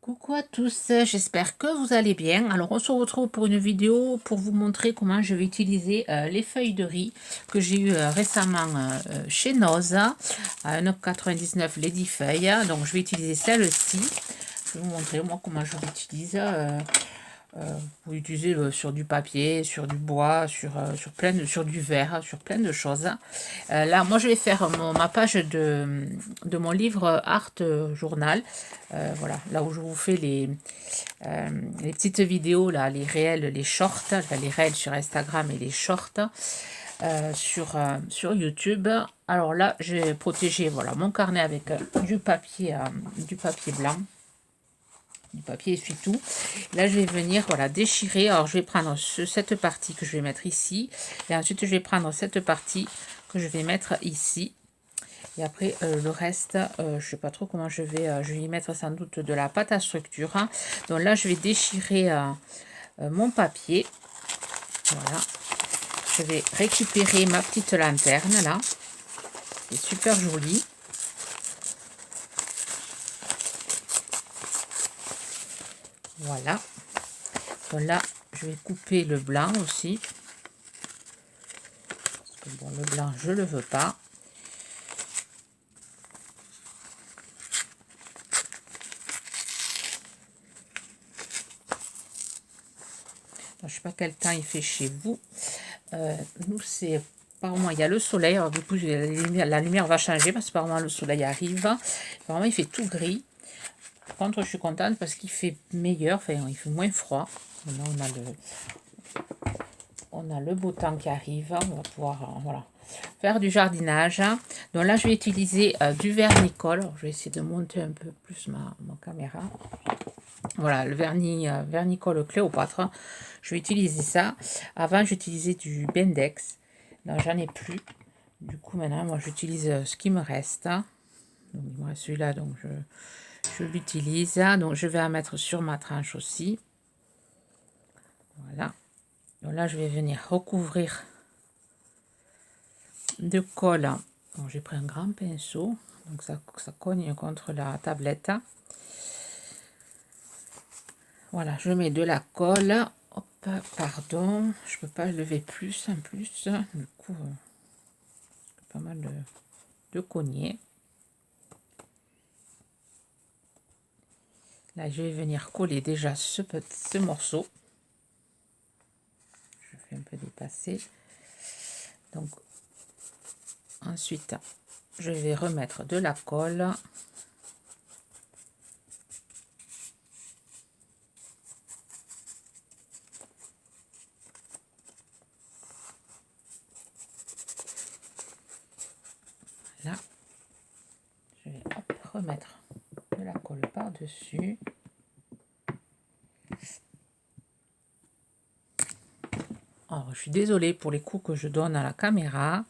Coucou à tous, j'espère que vous allez bien. Alors on se retrouve pour une vidéo pour vous montrer comment je vais utiliser les feuilles de riz que j'ai eu récemment chez Noz à 1,99 € les 10 feuilles. Donc je vais utiliser celle-ci. Je vais vous montrer moi comment je l'utilise. Vous l'utilisez sur du papier, sur du bois, sur du verre, sur plein de choses. Là, moi, je vais faire ma page de mon livre Art Journal. Voilà, là où je vous fais les petites vidéos, là, les réels, les shorts, enfin, les réels sur Instagram et les shorts sur YouTube. Alors là, j'ai protégé voilà, mon carnet avec du papier blanc, du papier essuie-tout. Là, je vais venir voilà, déchirer. Alors, je vais prendre cette partie que je vais mettre ici. Et ensuite, je vais prendre cette partie que je vais mettre ici. Et après, le reste, je ne sais pas trop comment je vais y mettre sans doute de la pâte à structure. Hein. Donc là, je vais déchirer mon papier. Voilà. Je vais récupérer ma petite lanterne, là. C'est super joli. Voilà. Donc là, je vais couper le blanc aussi. Parce que bon, le blanc, je ne le veux pas. Je ne sais pas quel temps il fait chez vous. Nous, c'est apparemment, il y a le soleil. Alors, du coup, la lumière va changer parce que apparemment, le soleil arrive. Apparemment, il fait tout gris. Par contre, je suis contente parce qu'il fait meilleur. Enfin, il fait moins froid. Maintenant, on a le beau temps qui arrive. On va pouvoir voilà, faire du jardinage. Donc là, je vais utiliser du vernicole. Alors, je vais essayer de monter un peu plus ma caméra. Voilà, le vernicole Cléopâtre. Je vais utiliser ça. Avant, j'utilisais du Bendex. Là, j'en ai plus. Du coup, maintenant, moi, j'utilise ce qui me reste. Donc, il me reste celui-là, donc je l'utilise. Donc, je vais en mettre sur ma tranche aussi. Voilà. Donc là, je vais venir recouvrir de colle. Donc, j'ai pris un grand pinceau. Donc, ça cogne contre la tablette. Voilà, je mets de la colle. Hop, pardon, je peux pas lever plus en plus. Du coup, pas mal de cogner. Là, je vais venir coller déjà ce morceau. Je fais un peu dépasser. Donc, ensuite, je vais remettre de la colle. Là, je vais remettre de la colle par-dessus. Alors, je suis désolée pour les coups que je donne à la caméra.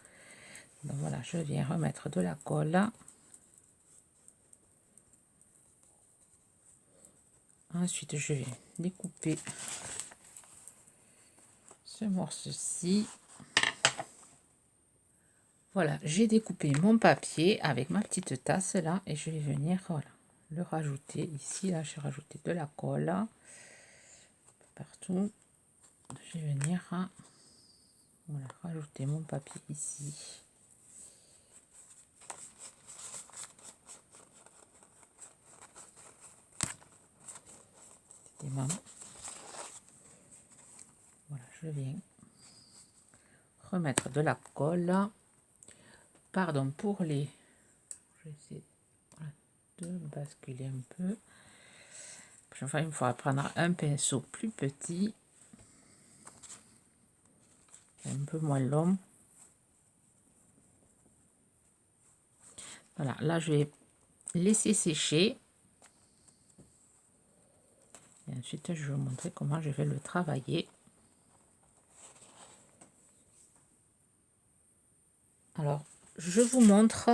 Donc voilà, je viens remettre de la colle. Ensuite, je vais découper ce morceau-ci. Voilà, j'ai découpé mon papier avec ma petite tasse là et je vais venir voilà, le rajouter ici. Là, j'ai rajouté de la colle partout. Je vais venir voilà, rajouter mon papier ici. Voilà, je viens remettre de la colle. Pardon pour les... Je vais essayer voilà, de basculer un peu. Enfin, il me faudra prendre un pinceau plus petit. Un peu moins long. Voilà, là je vais laisser sécher. Et ensuite, je vais vous montrer comment je vais le travailler. Alors, je vous montre,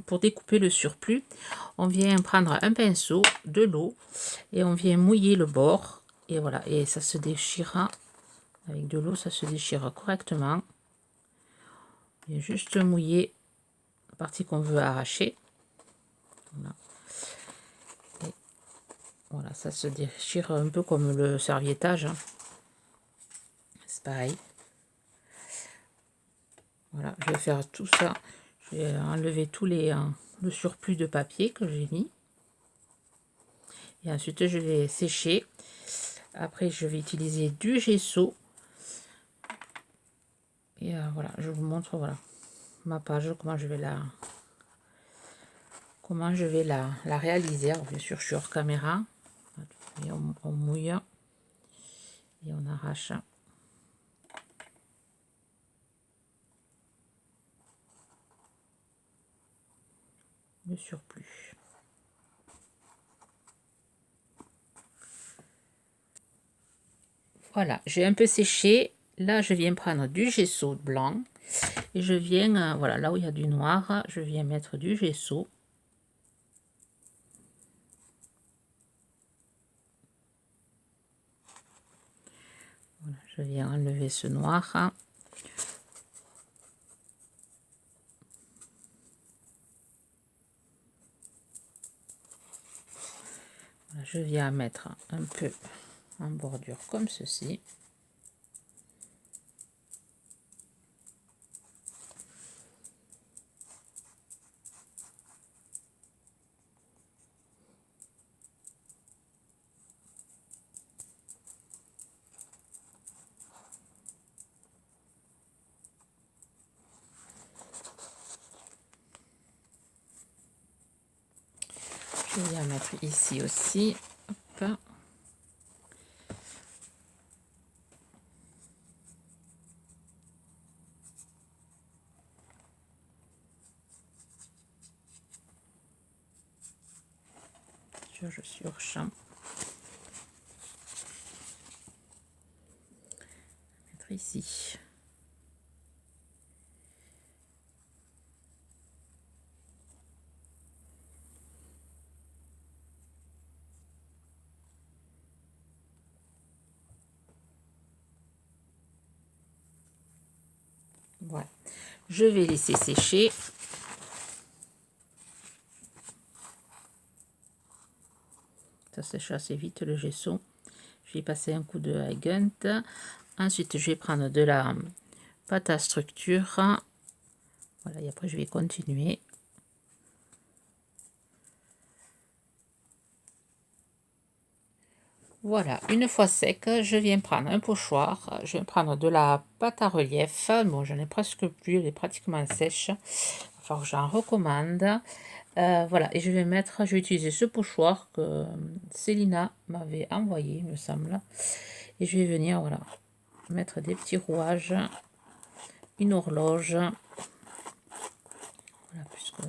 pour découper le surplus, on vient prendre un pinceau, de l'eau, et on vient mouiller le bord. Et voilà, et ça se déchira, avec de l'eau, ça se déchire correctement. On vient juste mouiller la partie qu'on veut arracher. Voilà. Voilà, ça se déchire un peu comme le serviettage, hein. C'est pareil. Voilà, je vais faire tout ça. Je vais enlever tous les le surplus de papier que j'ai mis. Et ensuite, je vais sécher. Après, je vais utiliser du gesso. Et voilà, je vous montre voilà ma page, comment je vais la réaliser. Alors, bien sûr, je suis hors caméra. Et on mouille et on arrache. Le surplus. Voilà, j'ai un peu séché. Là, je viens prendre du gesso blanc et je viens, voilà, là où il y a du noir, je viens mettre du gesso. Voilà, je viens enlever ce noir. Voilà, je viens mettre un peu en bordure comme ceci. Je viens mettre ici aussi. Hop. Je surchamp. Mettre ici. Voilà. Je vais laisser sécher. Ça sèche assez vite le gesso. Je vais passer un coup de Eigent. Ensuite, je vais prendre de la pâte à structure. Voilà, et après, je vais continuer. Voilà, une fois sec, je viens prendre un pochoir. Je viens prendre de la pâte à relief. Bon, j'en ai presque plus, elle est pratiquement sèche. Il va falloir que j'en recommande. Voilà, et je vais utiliser ce pochoir que Célina m'avait envoyé, il me semble. Et je vais venir, voilà, mettre des petits rouages, une horloge. Voilà, puisque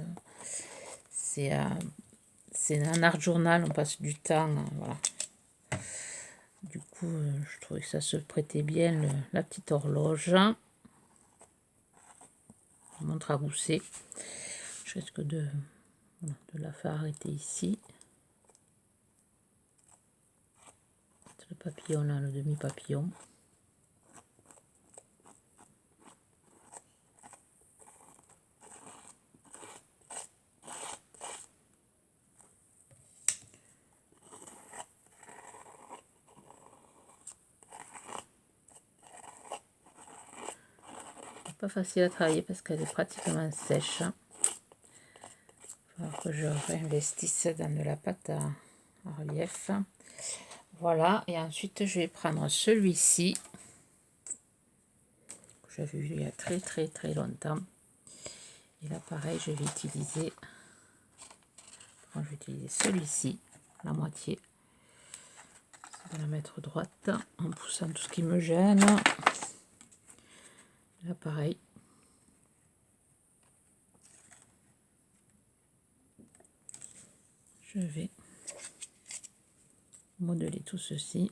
c'est un art journal, on passe du temps, voilà. Du coup, je trouvais que ça se prêtait bien, la petite horloge. Montre à gousset. Je risque de la faire arrêter ici. Le papillon là, le demi-papillon. Pas facile à travailler parce qu'elle est pratiquement sèche. Il va falloir que je réinvestisse dans de la pâte à relief. Voilà, et ensuite je vais prendre celui-ci que j'avais vu il y a très longtemps. Et là pareil, je vais utiliser celui-ci, la moitié. Je vais la mettre droite en poussant tout ce qui me gêne. Là pareil. Je vais modeler tout ceci.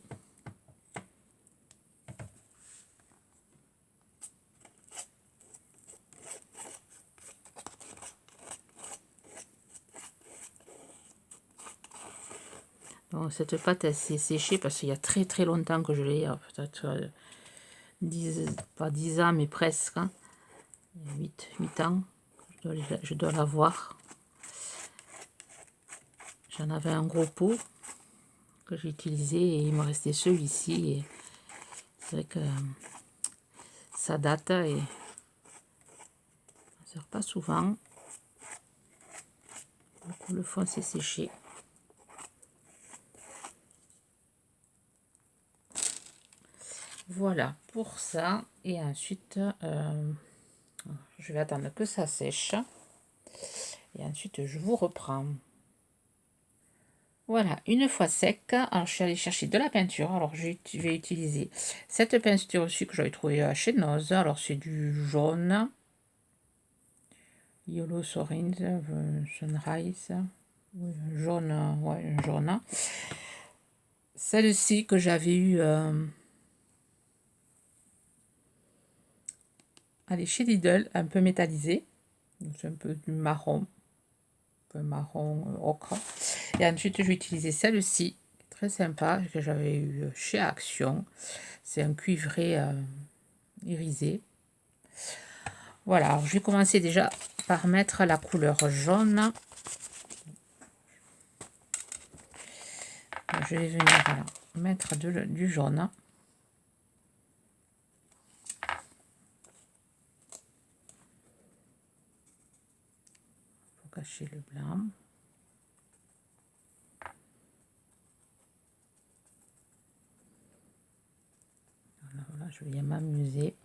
Bon, cette pâte elle s'est séchée parce qu'il y a très longtemps que je l'ai, peut-être 10 ans mais presque, hein. 8 ans, je dois l'avoir. J'en avais un gros pot. que j'ai utilisé et il me restait celui-ci. Et c'est vrai que ça date et ça ne sert pas souvent. Du coup, le fond s'est séché. Voilà pour ça. Et ensuite, je vais attendre que ça sèche. Et ensuite, je vous reprends. Voilà, une fois sec, alors je suis allée chercher de la peinture. Alors je vais utiliser cette peinture aussi que j'avais trouvée chez Noz. Alors c'est du jaune. Yellow Orange, Sunrise. Oui, jaune, ouais, jaune. Celle-ci que j'avais eu allez, chez Lidl, un peu métallisée. C'est un peu du marron. Un marron ocre. Et ensuite, je vais utiliser celle-ci, très sympa, que j'avais eu chez Action. C'est un cuivré irisé. Voilà, alors je vais commencer déjà par mettre la couleur jaune. Je vais venir voilà, mettre du jaune. Il faut cacher le blanc. Voilà, voilà, je vais m'amuser.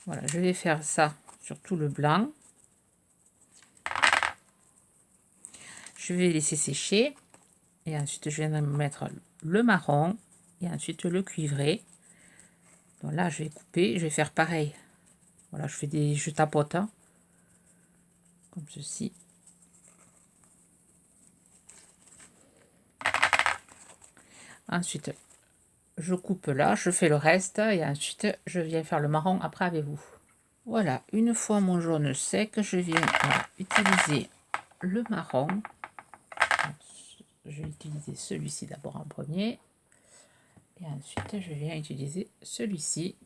Voilà, je vais faire ça sur tout le blanc. Je vais laisser sécher. Et ensuite, je viens de mettre le marron. Et ensuite, le cuivré. Donc là, je vais couper. Je vais faire pareil. Voilà, je tapote. Hein, comme ceci. Ensuite, je coupe là. Je fais le reste. Et ensuite, je viens faire le marron après avec vous. Voilà, une fois mon jaune sec, je viens utiliser le marron. Je vais utiliser celui-ci d'abord en premier. Et ensuite, je viens utiliser celui-ci.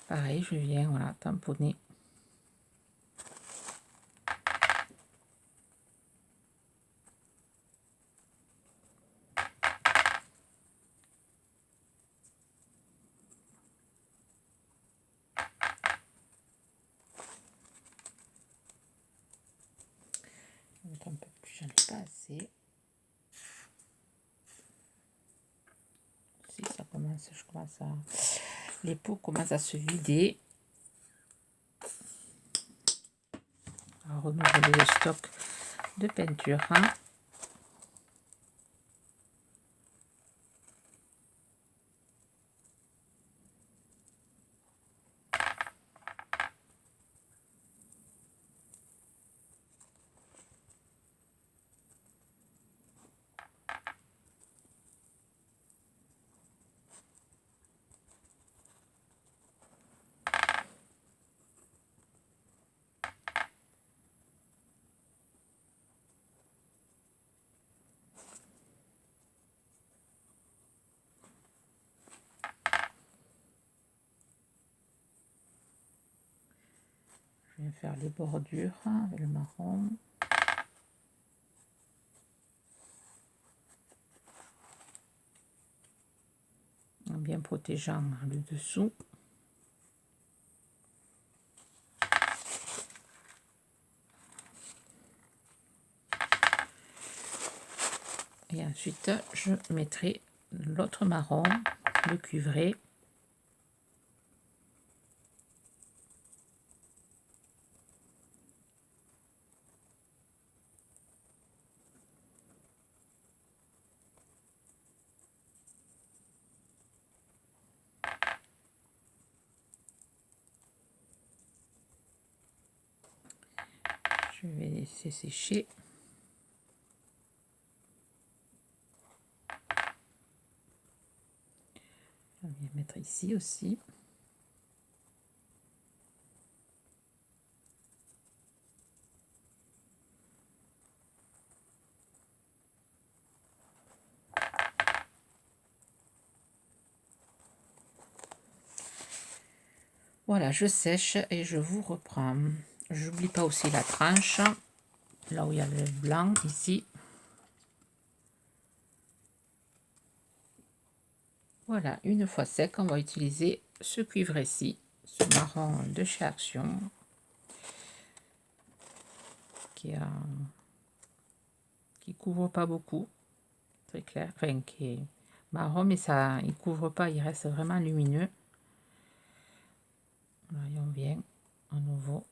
Pareil, je viens voilà, tamponner. Un peu plus, j'en ai pas assez. Si ça commence, je commence à... Les pots commencent à se vider. À renouveler le stock de peinture. Hein. Je viens faire les bordures avec le marron. En bien protégeant le dessous. Et ensuite, je mettrai l'autre marron, le cuivré. Je vais laisser sécher. Je vais mettre ici aussi. Voilà, je sèche et je vous reprends. J'oublie pas aussi la tranche, là où il y a le blanc, ici. Voilà, une fois sec, on va utiliser ce cuivre-ci, ce marron de chez Action, qui couvre pas beaucoup, très clair, enfin qui est marron, mais ça, il couvre pas, il reste vraiment lumineux. Voyons bien, à nouveau,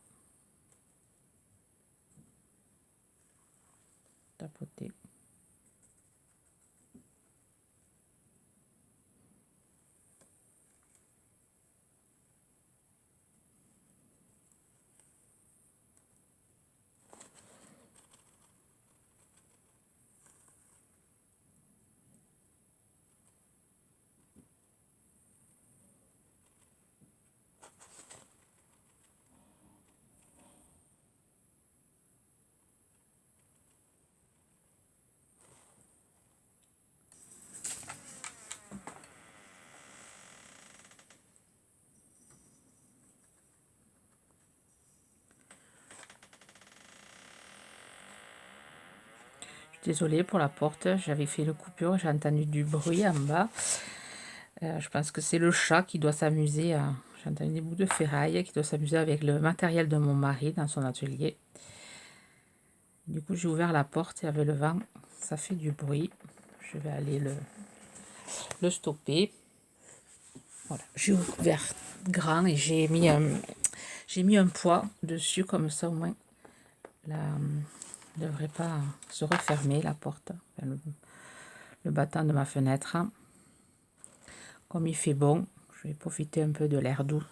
tapoter. Désolée pour la porte, j'avais fait le coupure, j'ai entendu du bruit en bas. Je pense que c'est le chat qui doit s'amuser. J'ai entendu des bouts de ferraille qui doit s'amuser avec le matériel de mon mari dans son atelier. Du coup, j'ai ouvert la porte et avec le vent, ça fait du bruit. Je vais aller le stopper. Voilà, j'ai ouvert grand et j'ai mis un poids dessus comme ça au moins. Là, ne devrait pas se refermer la porte, enfin, le battant de ma fenêtre. Comme il fait bon, je vais profiter un peu de l'air doux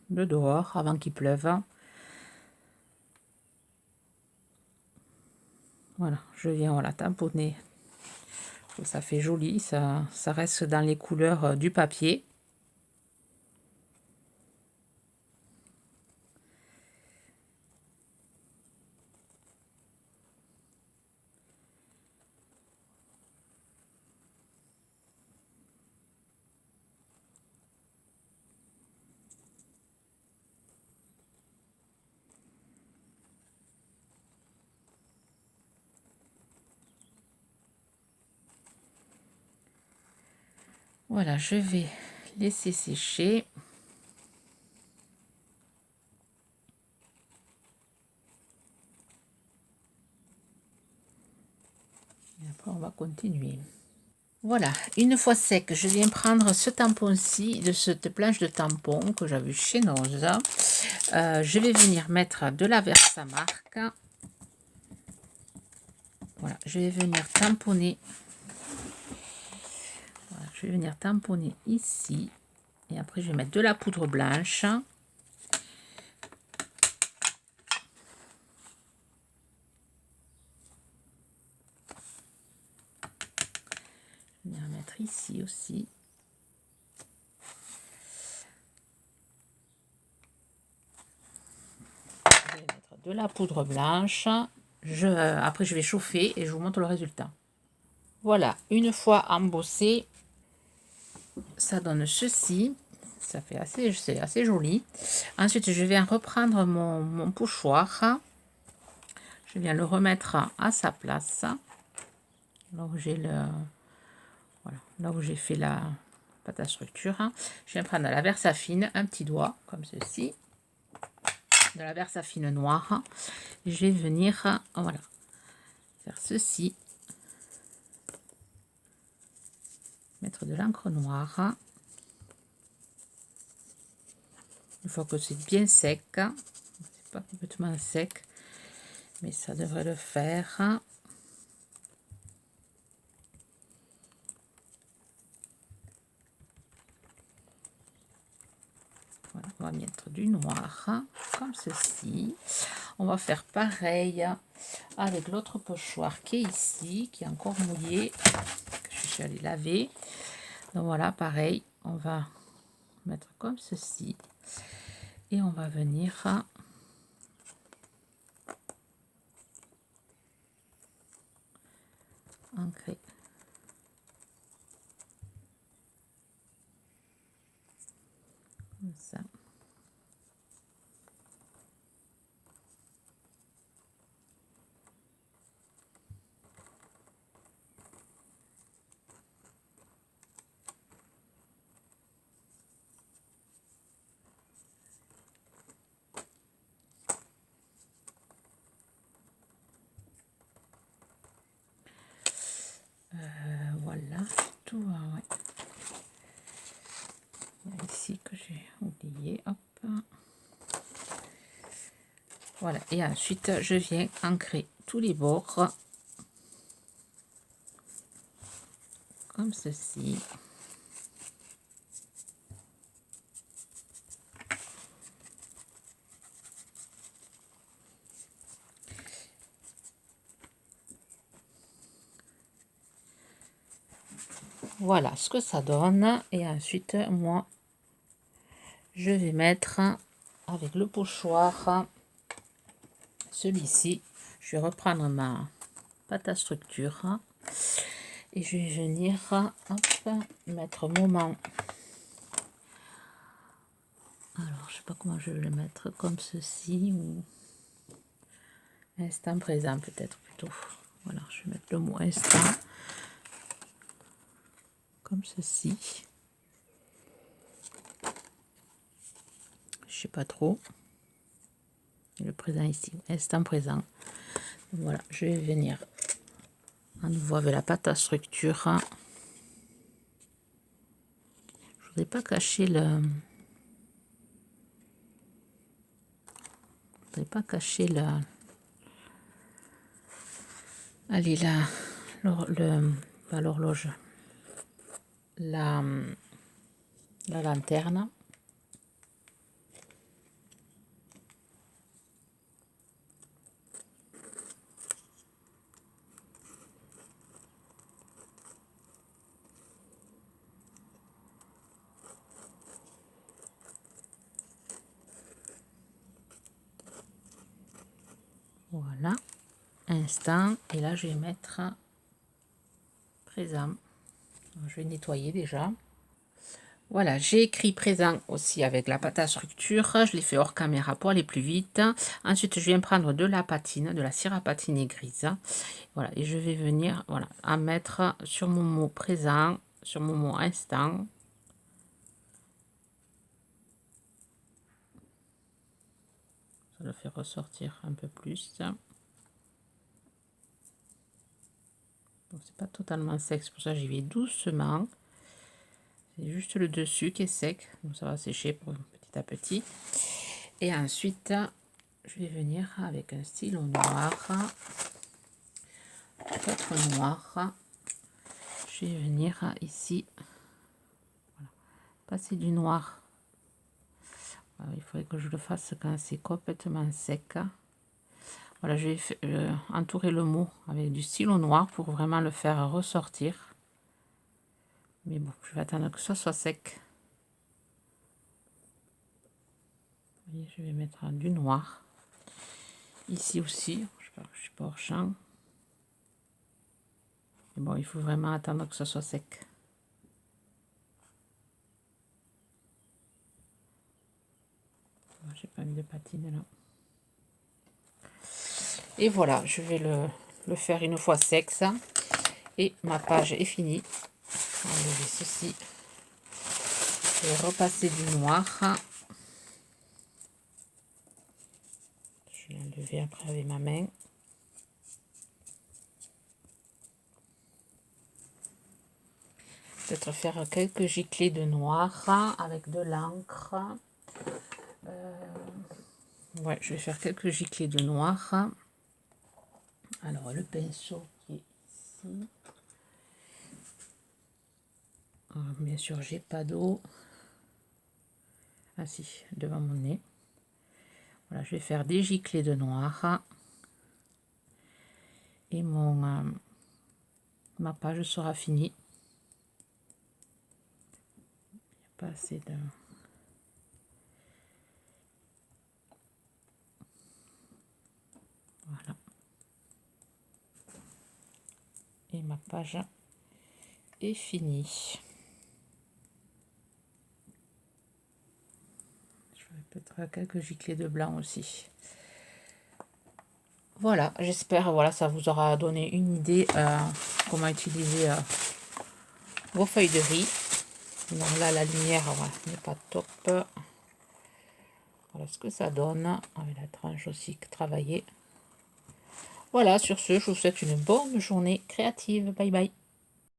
de dehors avant qu'il pleuve. Voilà, je viens tamponner. Ça fait joli, ça reste dans les couleurs du papier. Voilà, je vais laisser sécher. Et après, on va continuer. Voilà, une fois sec, je viens prendre ce tampon-ci, de cette planche de tampon que j'avais chez Noza. Je vais venir mettre de la Versamark. Voilà, je vais venir tamponner. Voilà, je vais venir tamponner ici. Et après, je vais mettre de la poudre blanche. Je vais venir mettre ici aussi. Je vais mettre de la poudre blanche. Après, je vais chauffer et je vous montre le résultat. Voilà, une fois embossé, ça donne ceci. Ça fait c'est assez joli. Ensuite, je viens reprendre mon pochoir. Je viens le remettre à sa place. Là où j'ai voilà, là où j'ai fait la pâte à structure. Je viens prendre la Versafine, un petit doigt comme ceci, de la Versafine noire. Je vais venir, voilà, faire ceci, mettre de l'encre noire. Une fois que c'est bien sec, c'est pas complètement sec, mais ça devrait le faire. Voilà, on va mettre du noir comme ceci. On va faire pareil avec l'autre pochoir qui est ici, qui est encore mouillé, que je suis allée laver. Donc voilà, pareil, on va mettre comme ceci et on va venir ancrer comme ça. ici que j'ai oublié. Hop. Voilà, et ensuite je viens ancrer tous les bords comme ceci. Voilà ce que ça donne. Et ensuite, moi, je vais mettre avec le pochoir celui-ci. Je vais reprendre ma pâte à structure et je vais venir hop, mettre moment. Alors, je sais pas comment je vais le mettre, comme ceci ou instant présent peut-être plutôt. Voilà, je vais mettre le mot instant comme ceci. Je sais pas trop. Le présent ici, instant présent. Voilà, je vais venir à nouveau avec la pâte à structure. Je voudrais pas cacher le. Je voudrais pas cacher la. Allez là, pas l'horloge, la lanterne. Voilà, instant, et là je vais mettre présent. Je vais nettoyer déjà. Voilà, j'ai écrit présent aussi avec la pâte à structure. Je l'ai fait hors caméra pour aller plus vite. Ensuite, je viens prendre de la patine, de la cire à patiner grise. Voilà, et je vais venir voilà, à mettre sur mon mot présent, sur mon mot instant. Ça le fait ressortir un peu plus. C'est pas totalement sec, c'est pour ça que j'y vais doucement. C'est juste le dessus qui est sec, donc ça va sécher petit à petit. Et ensuite, je vais venir avec un stylo noir, feutre noir. Je vais venir ici, voilà, passer du noir. Alors, il faudrait que je le fasse quand c'est complètement sec. Voilà, je vais entourer le mot avec du stylo noir pour vraiment le faire ressortir. Mais bon, je vais attendre que ça soit sec. Vous voyez, je vais mettre du noir. Ici aussi, je suis pas hors champ. Mais bon, il faut vraiment attendre que ça soit sec. J'ai pas mis de patine là. Et voilà, je vais le faire une fois sec ça. Et ma page est finie. Enlever ceci. Je vais repasser du noir. Je vais l'enlever après avec ma main. Peut-être faire quelques giclées de noir avec de l'encre. Ouais, je vais faire quelques giclées de noir. Alors, le pinceau qui est ici. Alors, bien sûr, j'ai pas d'eau. Ah si, devant mon nez. Voilà, je vais faire des giclées de noir. Et ma page sera finie. Il n'y a pas assez de... Voilà. Et ma page est finie. Je vais peut-être quelques giclées de blanc aussi. Voilà, j'espère voilà, ça vous aura donné une idée comment utiliser vos feuilles de riz. Donc là, la lumière voilà, n'est pas top. Voilà ce que ça donne avec la tranche aussi travaillée. Voilà, sur ce, je vous souhaite une bonne journée créative. Bye bye.